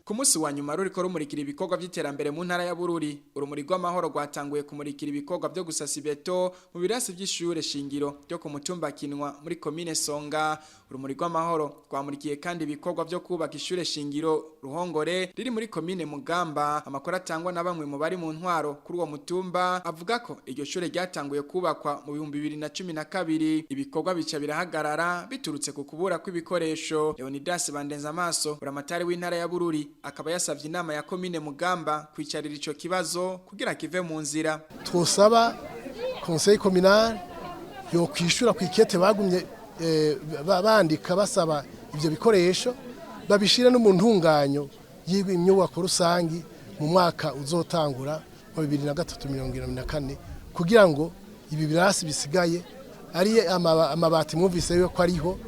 Ku munsi wa nyuma ruriko rumurikira ibikorwa by'iterambere mu ntara ya Bururi, urumuri rw'amahoro rwatanguye kumurikira ibikorwa byo gusasa ibeto mu birasi by'ishure shingiro byo ku mutumba Kinwa muri komine Songa. Urumuri rw'amahoro rwamurikiye kandi ibikorwa byo kubaka ishure shingiro Ruhongore riri muri komine Mugamba. Amakuru atangwa na bamwe mu bari mu ntwaro kuri uwo mutumba avuga ko iryo shure ryatanguye kubakwa mu 2012. Ibikorwa bica birahagarara biturutse ku kubura kw'ibikoresho. Leonidas Bandenza amaso uramatari w'intara ya Bururi akaba yasavye inama ya komine Mugamba kwicarira ico kibazo kugira kive mu nzira. Twosaba conseil communal yo kwishura kwikete bagumye bandika basaba ivyo bikoresho babishire no mu ntunganyo y'imyubako rusangi mu mwaka uzotangura wa 2024 kugira ngo ibi birasi bisigaye ari amabati mwumvise yuko ariho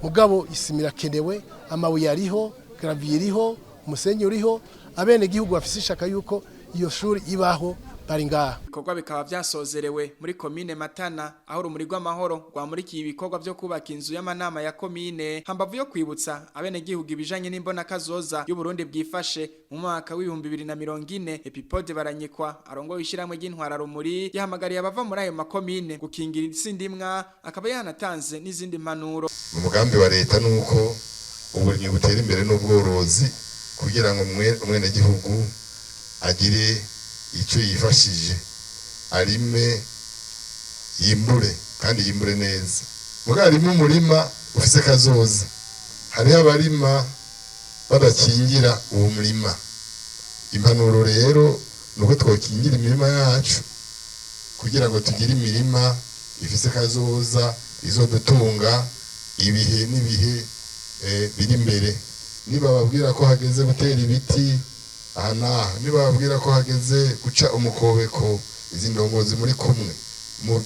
mugabo isimira kenewe amabuye ariho gravier iriho umusenyi uriho abene gihugu bafise ishaka yuko iyo shuri ibaho bari ngaha. Ibikorwa bikaba byasozerewe muri komine Matana aho urumuri rw'amahoro rwamurikiye ibikorwa byo kubaka inzu y'amanama ya komine hambavu yo kwibutsa abene gihugu ibijanye n'imbona kazoza y'u Burundi bwifashe mu mwaka w'2040. Epipode Baranyikwa arongoye ishiramwe ry'intwara rumuri yahamagariye abava muri ayo makomine gukingira isindimwa akaba yanatanze n'izindi mpanuro. Umugambi wa leta nuko uburimyi butera imbere n'ubworozi kugira ngo umwene gihugu agire icyo yifashije arime yimbure kandi yimbure neza. Mugarimo umurima ufise kazoza hari abarima badakingira uwo murima. Impanuro rero nuko twokingira imirima yacu kugira ngo tugire imirima ifise kazoza izodutunga ibihe n'ibihe biri imbere. Niba babwira ko hageze gutera ibiti aha niba babwira ko hageze guca umukobeko izi ndongozi muri kumwe mu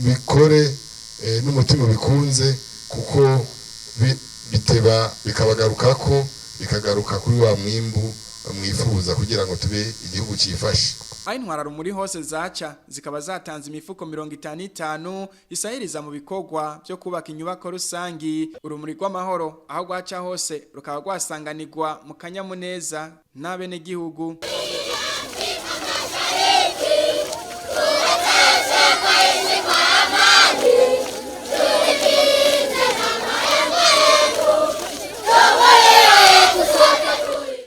bikore n'umutima bikunze kuko biteba bikabagarukako bikagaruka kuri wa mwimbu mwifuza kugira ngo tube igihugu cifashe. Intwara rumuri hose zaca zikaba zatanze imifuko 55 isahiriza mu bikorwa byo kubaka inyubako rusangi. Urumuri rw'amahoro aho gwaca hose rukaba rwasanganirwa mu kanyamuneza n'abene gihugu.